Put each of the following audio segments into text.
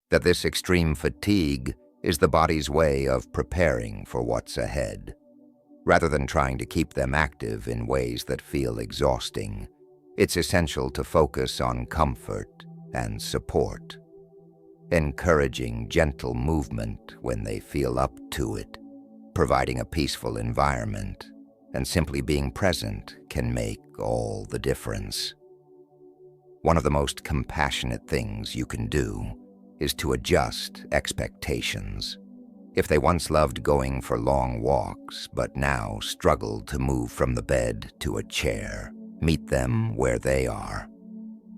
that this extreme fatigue is the body's way of preparing for what's ahead. Rather than trying to keep them active in ways that feel exhausting, it's essential to focus on comfort and support, encouraging gentle movement when they feel up to it, providing a peaceful environment, and simply being present can make all the difference. One of the most compassionate things you can do is to adjust expectations. If they once loved going for long walks but now struggled to move from the bed to a chair, meet them where they are.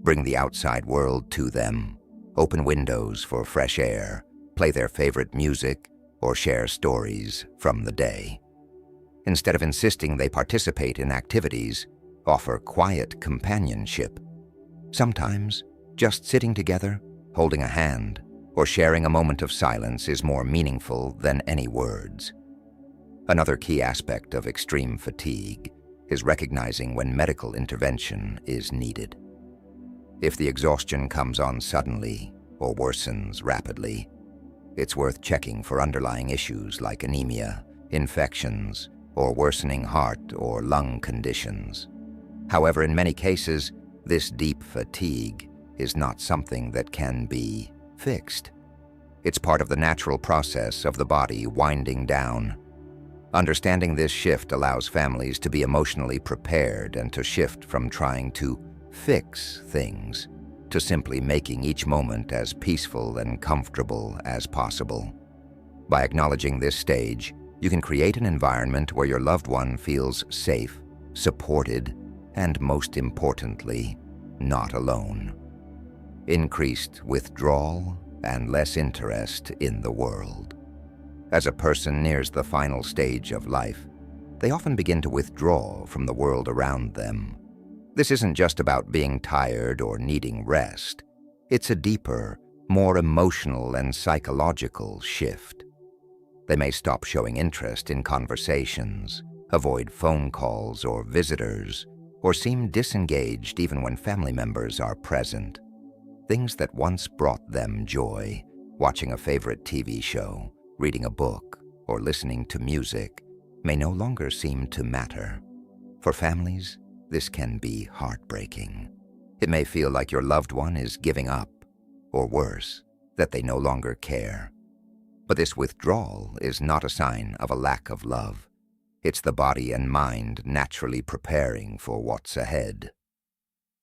Bring the outside world to them, open windows for fresh air, play their favorite music, or share stories from the day. Instead of insisting they participate in activities, offer quiet companionship. Sometimes, just sitting together, holding a hand, or sharing a moment of silence is more meaningful than any words. Another key aspect of extreme fatigue is recognizing when medical intervention is needed. If the exhaustion comes on suddenly or worsens rapidly, it's worth checking for underlying issues like anemia, infections, or worsening heart or lung conditions. However, in many cases, this deep fatigue is not something that can be fixed. It's part of the natural process of the body winding down. Understanding this shift allows families to be emotionally prepared and to shift from trying to fix things to simply making each moment as peaceful and comfortable as possible. By acknowledging this stage, you can create an environment where your loved one feels safe, supported, and most importantly, not alone. Increased withdrawal and less interest in the world. As a person nears the final stage of life, they often begin to withdraw from the world around them. This isn't just about being tired or needing rest. It's a deeper, more emotional and psychological shift. They may stop showing interest in conversations, avoid phone calls or visitors, or seem disengaged even when family members are present. Things that once brought them joy, watching a favorite TV show, reading a book, or listening to music, may no longer seem to matter. For families, this can be heartbreaking. It may feel like your loved one is giving up, or worse, that they no longer care. But this withdrawal is not a sign of a lack of love. It's the body and mind naturally preparing for what's ahead.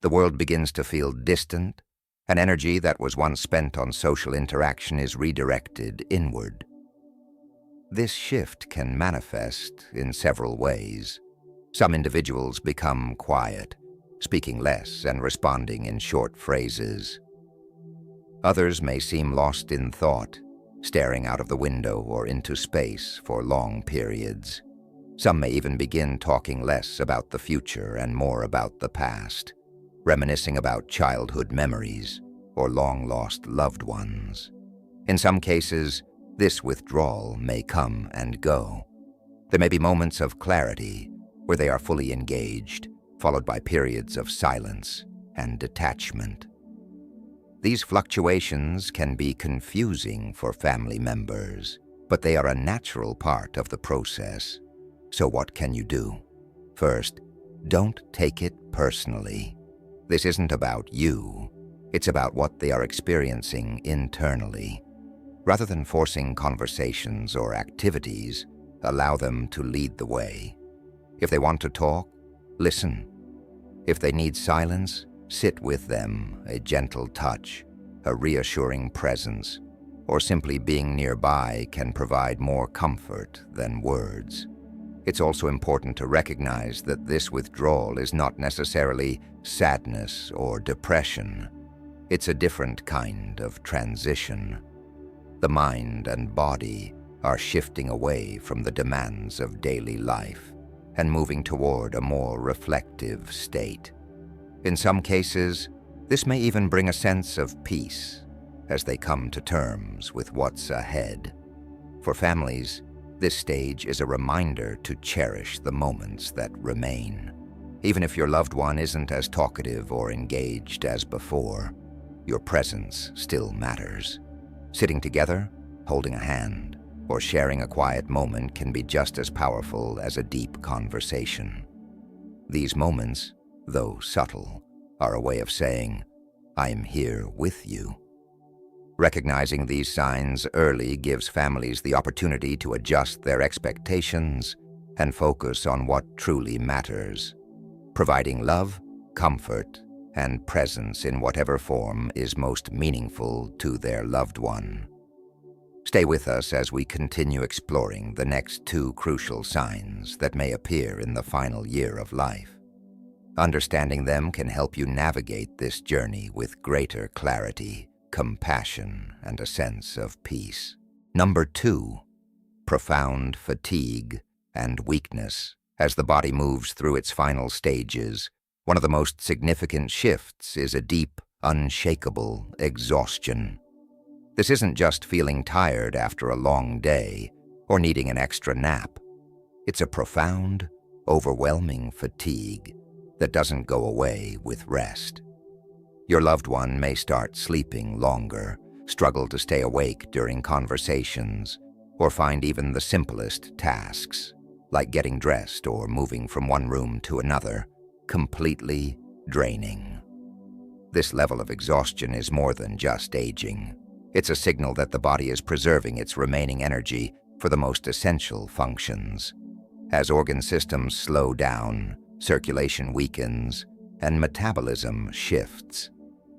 The world begins to feel distant, and energy that was once spent on social interaction is redirected inward. This shift can manifest in several ways. Some individuals become quiet, speaking less and responding in short phrases. Others may seem lost in thought, staring out of the window or into space for long periods. Some may even begin talking less about the future and more about the past, reminiscing about childhood memories or long-lost loved ones. In some cases, this withdrawal may come and go. There may be moments of clarity where they are fully engaged, followed by periods of silence and detachment. These fluctuations can be confusing for family members, but they are a natural part of the process. So what can you do? First, don't take it personally. This isn't about you. It's about what they are experiencing internally. Rather than forcing conversations or activities, allow them to lead the way. If they want to talk, listen. If they need silence, sit with them, a gentle touch, a reassuring presence, or simply being nearby can provide more comfort than words. It's also important to recognize that this withdrawal is not necessarily sadness or depression. It's a different kind of transition. The mind and body are shifting away from the demands of daily life and moving toward a more reflective state. In some cases, this may even bring a sense of peace as they come to terms with what's ahead. For families, this stage is a reminder to cherish the moments that remain. Even if your loved one isn't as talkative or engaged as before, your presence still matters. Sitting together, holding a hand, or sharing a quiet moment can be just as powerful as a deep conversation. These moments, though subtle, are a way of saying, "I'm here with you." Recognizing these signs early gives families the opportunity to adjust their expectations and focus on what truly matters, providing love, comfort, and presence in whatever form is most meaningful to their loved one. Stay with us as we continue exploring the next two crucial signs that may appear in the final year of life. Understanding them can help you navigate this journey with greater clarity, compassion, and a sense of peace. Number 2, profound fatigue and weakness. As the body moves through its final stages, one of the most significant shifts is a deep, unshakable exhaustion. This isn't just feeling tired after a long day or needing an extra nap. It's a profound, overwhelming fatigue that doesn't go away with rest. Your loved one may start sleeping longer, struggle to stay awake during conversations, or find even the simplest tasks, like getting dressed or moving from one room to another, completely draining. This level of exhaustion is more than just aging. It's a signal that the body is preserving its remaining energy for the most essential functions. As organ systems slow down, circulation weakens, and metabolism shifts,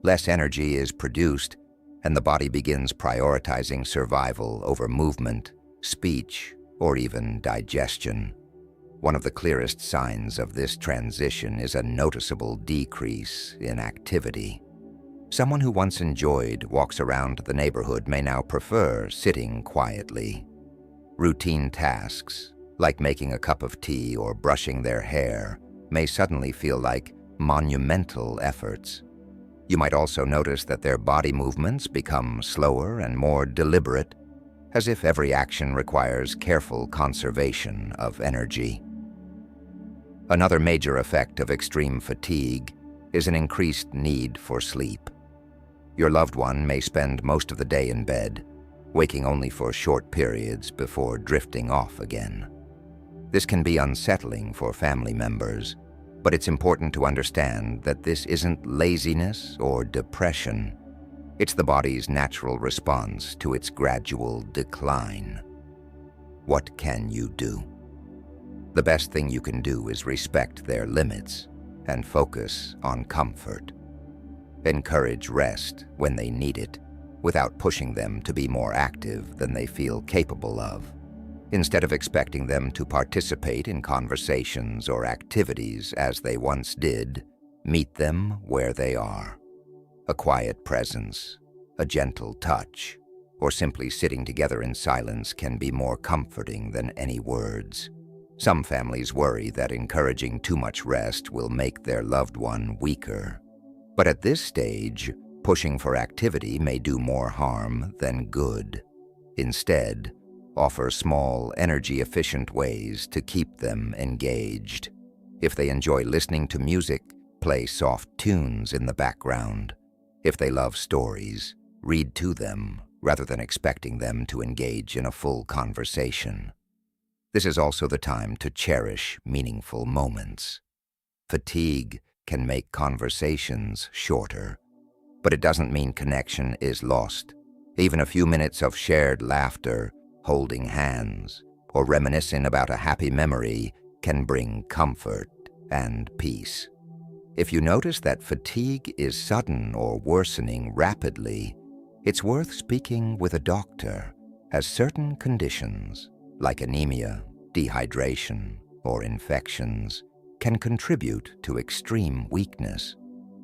less energy is produced, and the body begins prioritizing survival over movement, speech, or even digestion. One of the clearest signs of this transition is a noticeable decrease in activity. Someone who once enjoyed walks around the neighborhood may now prefer sitting quietly. Routine tasks, like making a cup of tea or brushing their hair, may suddenly feel like monumental efforts. You might also notice that their body movements become slower and more deliberate, as if every action requires careful conservation of energy. Another major effect of extreme fatigue is an increased need for sleep. Your loved one may spend most of the day in bed, waking only for short periods before drifting off again. This can be unsettling for family members, but it's important to understand that this isn't laziness or depression. It's the body's natural response to its gradual decline. What can you do? The best thing you can do is respect their limits and focus on comfort. Encourage rest when they need it, without pushing them to be more active than they feel capable of. Instead of expecting them to participate in conversations or activities as they once did, meet them where they are. A quiet presence, a gentle touch, or simply sitting together in silence can be more comforting than any words. Some families worry that encouraging too much rest will make their loved one weaker. But at this stage, pushing for activity may do more harm than good. Instead, offer small, energy-efficient ways to keep them engaged. If they enjoy listening to music, play soft tunes in the background. If they love stories, read to them rather than expecting them to engage in a full conversation. This is also the time to cherish meaningful moments. Fatigue can make conversations shorter, but it doesn't mean connection is lost. Even a few minutes of shared laughter, holding hands, or reminiscing about a happy memory can bring comfort and peace. If you notice that fatigue is sudden or worsening rapidly, it's worth speaking with a doctor, as certain conditions, like anemia, dehydration, or infections, can contribute to extreme weakness.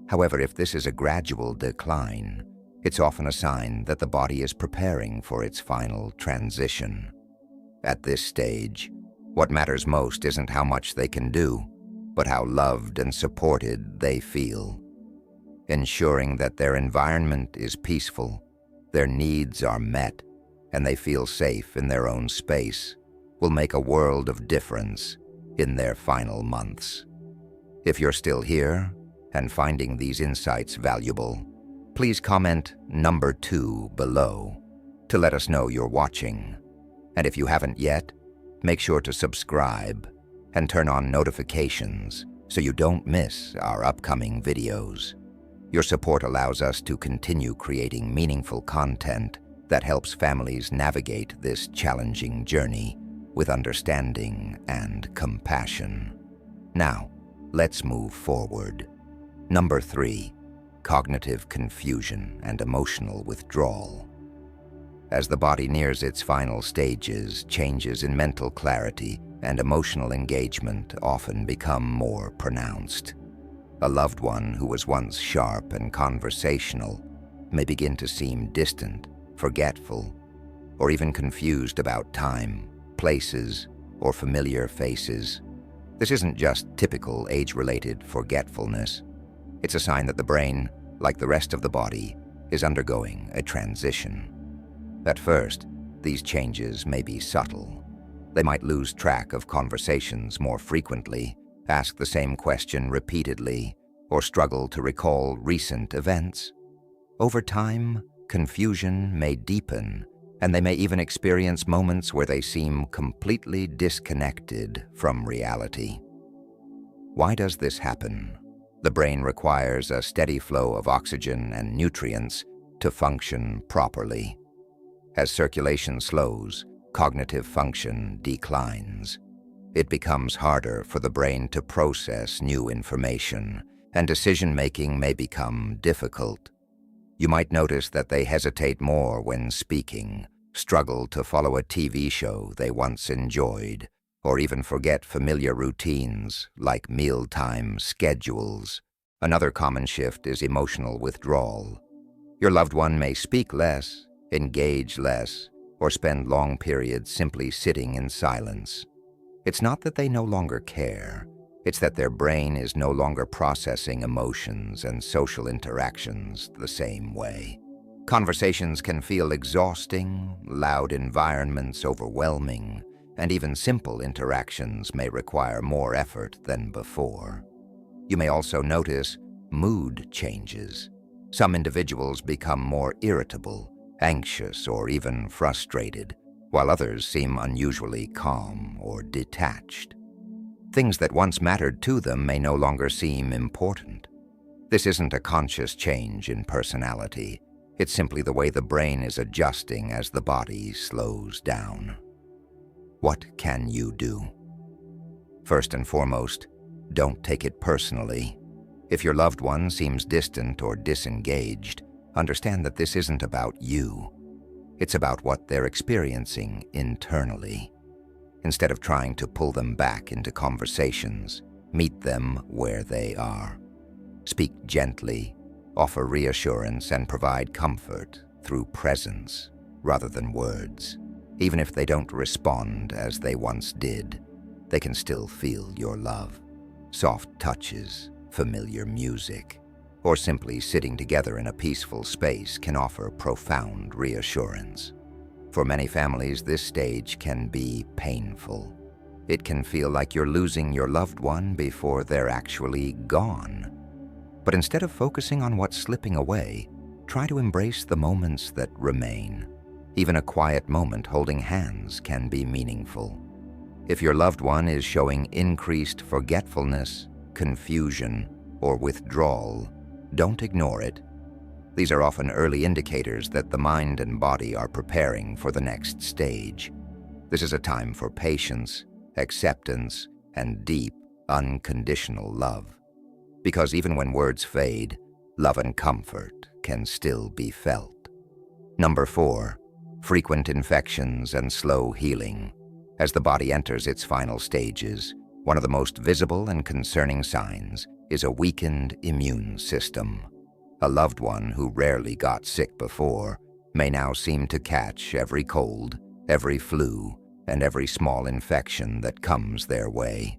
However, if this is a gradual decline, it's often a sign that the body is preparing for its final transition. At this stage, what matters most isn't how much they can do, but how loved and supported they feel. Ensuring that their environment is peaceful, their needs are met, and they feel safe in their own space will make a world of difference in their final months. If you're still here and finding these insights valuable, please comment number 2 below. to let us know you're watching. And if you haven't yet, make sure to subscribe and turn on notifications so you don't miss our upcoming videos. Your support allows us to continue creating meaningful content that helps families navigate this challenging journey with understanding and compassion. Now, let's move forward. Number 3, cognitive confusion and emotional withdrawal. As the body nears its final stages, changes in mental clarity and emotional engagement often become more pronounced. A loved one who was once sharp and conversational may begin to seem distant, forgetful, or even confused about time, places, or familiar faces. This isn't just typical age-related forgetfulness. It's a sign that the brain, like the rest of the body, is undergoing a transition. At first, these changes may be subtle. They might lose track of conversations more frequently, ask the same question repeatedly, or struggle to recall recent events. Over time, confusion may deepen, and they may even experience moments where they seem completely disconnected from reality. Why does this happen? The brain requires a steady flow of oxygen and nutrients to function properly. As circulation slows, cognitive function declines. It becomes harder for the brain to process new information, and decision-making may become difficult. You might notice that they hesitate more when speaking, struggle to follow a TV show they once enjoyed, or even forget familiar routines like mealtime schedules. Another common shift is emotional withdrawal. Your loved one may speak less, engage less, or spend long periods simply sitting in silence. It's not that they no longer care. It's that their brain is no longer processing emotions and social interactions the same way. Conversations can feel exhausting, loud environments overwhelming, and even simple interactions may require more effort than before. You may also notice mood changes. Some individuals become more irritable, anxious, or even frustrated, while others seem unusually calm or detached. Things that once mattered to them may no longer seem important. This isn't a conscious change in personality. It's simply the way the brain is adjusting as the body slows down. What can you do? First and foremost, don't take it personally. If your loved one seems distant or disengaged, understand that this isn't about you. It's about what they're experiencing internally. Instead of trying to pull them back into conversations, meet them where they are. Speak gently, offer reassurance, and provide comfort through presence rather than words. Even if they don't respond as they once did, they can still feel your love. Soft touches, familiar music, or simply sitting together in a peaceful space can offer profound reassurance. For many families, this stage can be painful. It can feel like you're losing your loved one before they're actually gone. But instead of focusing on what's slipping away, try to embrace the moments that remain. Even a quiet moment holding hands can be meaningful. If your loved one is showing increased forgetfulness, confusion, or withdrawal, don't ignore it. These are often early indicators that the mind and body are preparing for the next stage. This is a time for patience, acceptance, and deep, unconditional love. Because even when words fade, love and comfort can still be felt. Number 4, frequent infections and slow healing. As the body enters its final stages, one of the most visible and concerning signs is a weakened immune system. A loved one who rarely got sick before may now seem to catch every cold, every flu, and every small infection that comes their way.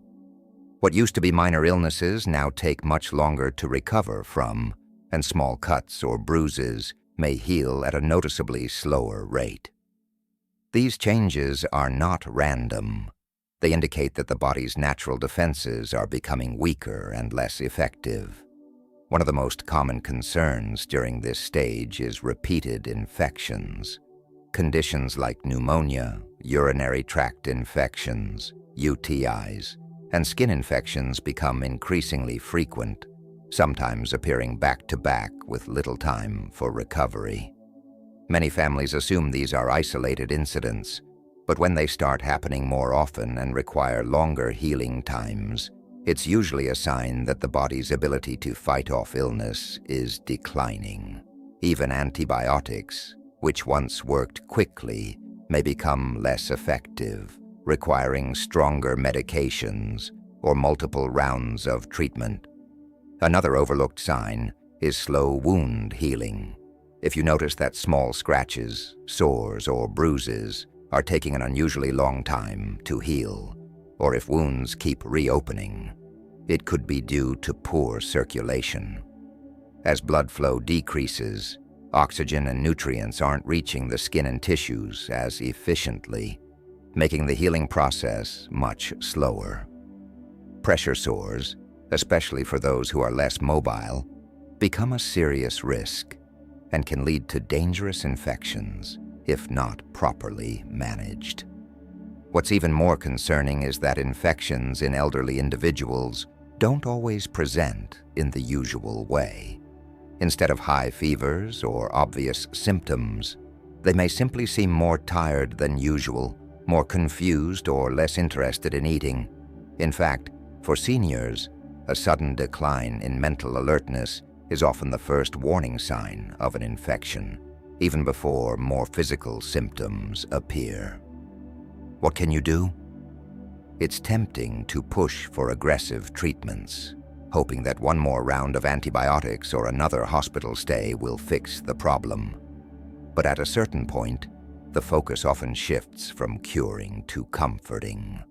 What used to be minor illnesses now take much longer to recover from, and small cuts or bruises may heal at a noticeably slower rate. These changes are not random. They indicate that the body's natural defenses are becoming weaker and less effective. One of the most common concerns during this stage is repeated infections. conditions like pneumonia, urinary tract infections, UTIs, and skin infections become increasingly frequent, sometimes appearing back-to-back with little time for recovery. Many families assume these are isolated incidents, but when they start happening more often and require longer healing times, it's usually a sign that the body's ability to fight off illness is declining. Even antibiotics, which once worked quickly, may become less effective, requiring stronger medications or multiple rounds of treatment. Another overlooked sign is slow wound healing. If you notice that small scratches, sores, or bruises are taking an unusually long time to heal, or if wounds keep reopening, it could be due to poor circulation. As blood flow decreases, oxygen and nutrients aren't reaching the skin and tissues as efficiently, making the healing process much slower. Pressure sores, especially for those who are less mobile, become a serious risk and can lead to dangerous infections if not properly managed. What's even more concerning is that infections in elderly individuals don't always present in the usual way. Instead of high fevers or obvious symptoms, they may simply seem more tired than usual, more confused or less interested in eating. In fact, for seniors, a sudden decline in mental alertness is often the first warning sign of an infection, even before more physical symptoms appear. What can you do? It's tempting to push for aggressive treatments, hoping that one more round of antibiotics or another hospital stay will fix the problem. But at a certain point, the focus often shifts from curing to comforting.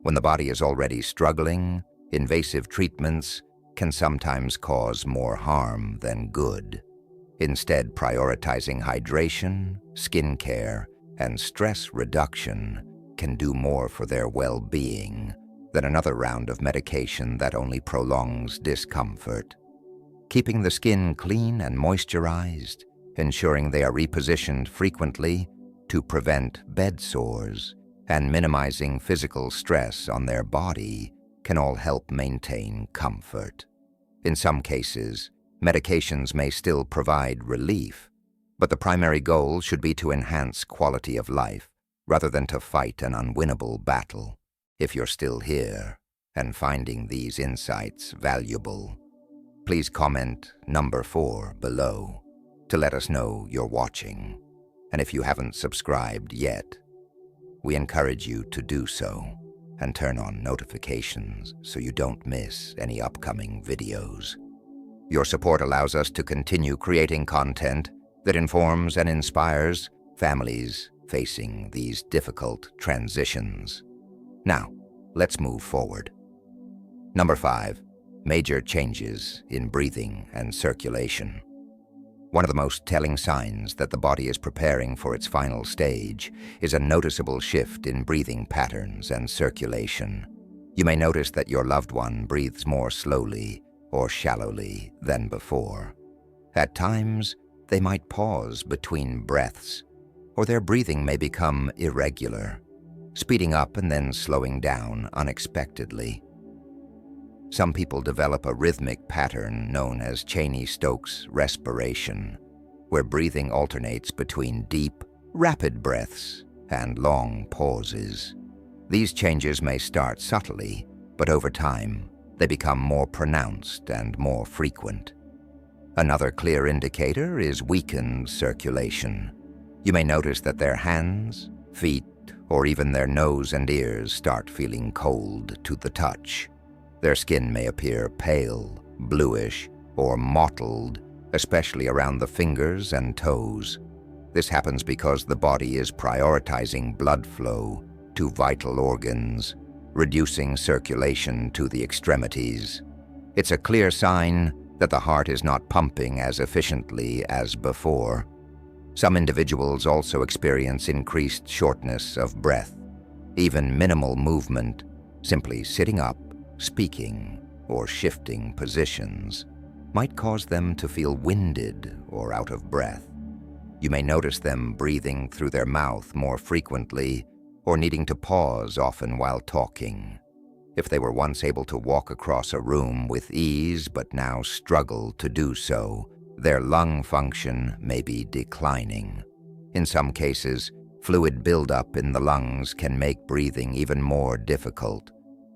When the body is already struggling, invasive treatments can sometimes cause more harm than good. Instead, prioritizing hydration, skin care, and stress reduction can do more for their well-being than another round of medication that only prolongs discomfort. Keeping the skin clean and moisturized, ensuring they are repositioned frequently to prevent bed sores, and minimizing physical stress on their body can all help maintain comfort. In some cases, medications may still provide relief, but the primary goal should be to enhance quality of life rather than to fight an unwinnable battle. If you're still here and finding these insights valuable, please comment number 4 below to let us know you're watching. And if you haven't subscribed yet, we encourage you to do so and turn on notifications so you don't miss any upcoming videos. Your support allows us to continue creating content that informs and inspires families facing these difficult transitions. Now, let's move forward. Number 5, major changes in breathing and circulation. One of the most telling signs that the body is preparing for its final stage is a noticeable shift in breathing patterns and circulation. You may notice that your loved one breathes more slowly or shallowly than before. At times, they might pause between breaths, or their breathing may become irregular, speeding up and then slowing down unexpectedly. Some people develop a rhythmic pattern known as Cheney-Stokes respiration, where breathing alternates between deep, rapid breaths and long pauses. These changes may start subtly, but over time, they become more pronounced and more frequent. Another clear indicator is weakened circulation. You may notice that their hands, feet, or even their nose and ears start feeling cold to the touch. Their skin may appear pale, bluish, or mottled, especially around the fingers and toes. This happens because the body is prioritizing blood flow to vital organs, reducing circulation to the extremities. It's a clear sign that the heart is not pumping as efficiently as before. Some individuals also experience increased shortness of breath. Even minimal movement, simply sitting up, speaking, or shifting positions, might cause them to feel winded or out of breath. You may notice them breathing through their mouth more frequently or needing to pause often while talking. If they were once able to walk across a room with ease but now struggle to do so, their lung function may be declining. In some cases, fluid buildup in the lungs can make breathing even more difficult.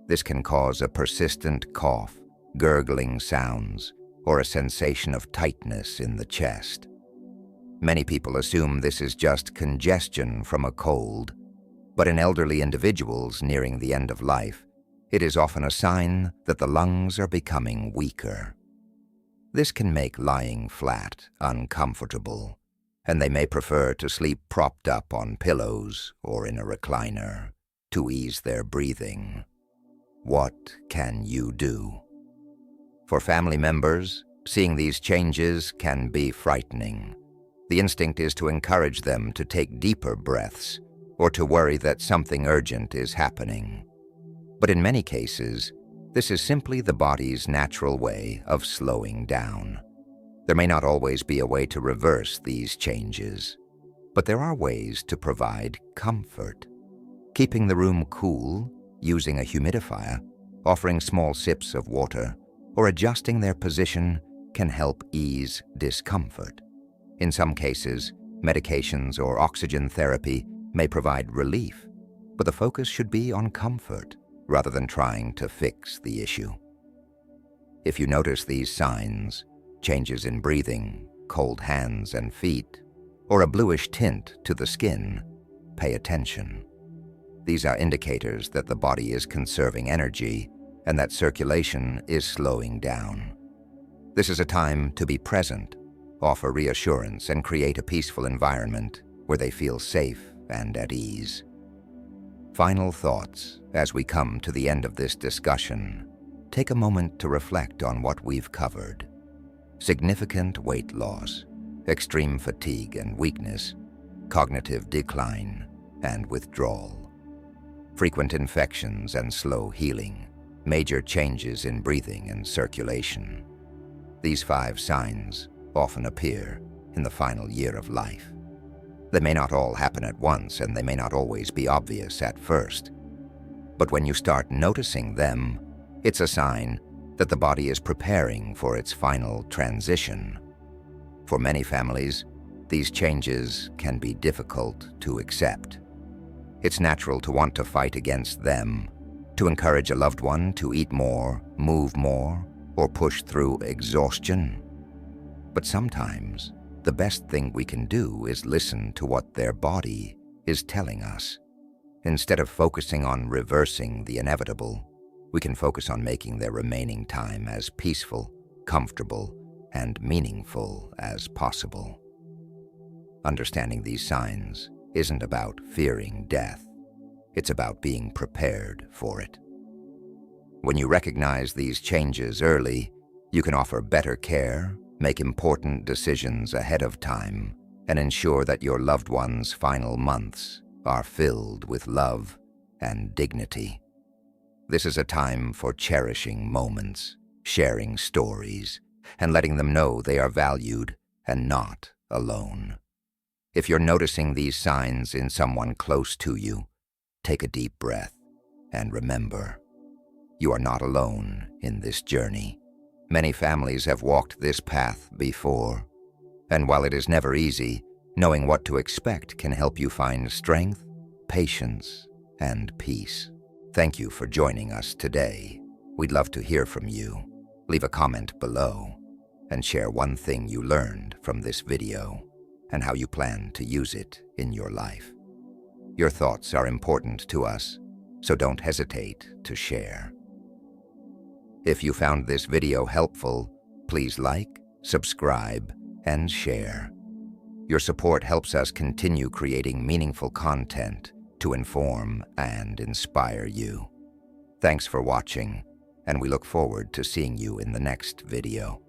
This can cause a persistent cough, gurgling sounds, or a sensation of tightness in the chest. Many people assume this is just congestion from a cold, but in elderly individuals nearing the end of life, it is often a sign that the lungs are becoming weaker. This can make lying flat uncomfortable, and they may prefer to sleep propped up on pillows or in a recliner to ease their breathing. What can you do? For family members, seeing these changes can be frightening. The instinct is to encourage them to take deeper breaths or to worry that something urgent is happening. But in many cases, this is simply the body's natural way of slowing down. There may not always be a way to reverse these changes, but there are ways to provide comfort. Keeping the room cool, using a humidifier, offering small sips of water, or adjusting their position can help ease discomfort. In some cases, medications or oxygen therapy may provide relief, but the focus should be on comfort rather than trying to fix the issue. If you notice these signs, changes in breathing, cold hands and feet, or a bluish tint to the skin, pay attention. These are indicators that the body is conserving energy and that circulation is slowing down. This is a time to be present, offer reassurance, and create a peaceful environment where they feel safe and at ease. Final thoughts as we come to the end of this discussion. Take a moment to reflect on what we've covered. Significant weight loss, extreme fatigue and weakness, cognitive decline and withdrawal, frequent infections and slow healing, major changes in breathing and circulation. These 5 signs often appear in the final year of life. They may not all happen at once, and they may not always be obvious at first. But when you start noticing them, it's a sign that the body is preparing for its final transition. For many families, these changes can be difficult to accept. It's natural to want to fight against them, to encourage a loved one to eat more, move more, or push through exhaustion. But sometimes, the best thing we can do is listen to what their body is telling us. Instead of focusing on reversing the inevitable, we can focus on making their remaining time as peaceful, comfortable, and meaningful as possible. Understanding these signs isn't about fearing death. It's about being prepared for it. When you recognize these changes early, you can offer better care, make important decisions ahead of time, and ensure that your loved one's final months are filled with love and dignity. This is a time for cherishing moments, sharing stories, and letting them know they are valued and not alone. If you're noticing these signs in someone close to you, take a deep breath and remember, you are not alone in this journey. Many families have walked this path before, and while it is never easy, knowing what to expect can help you find strength, patience, and peace. Thank you for joining us today. We'd love to hear from you. Leave a comment below and share one thing you learned from this video and how you plan to use it in your life. Your thoughts are important to us, so don't hesitate to share. If you found this video helpful, please like, subscribe, and share. Your support helps us continue creating meaningful content to inform and inspire you. Thanks for watching, and we look forward to seeing you in the next video.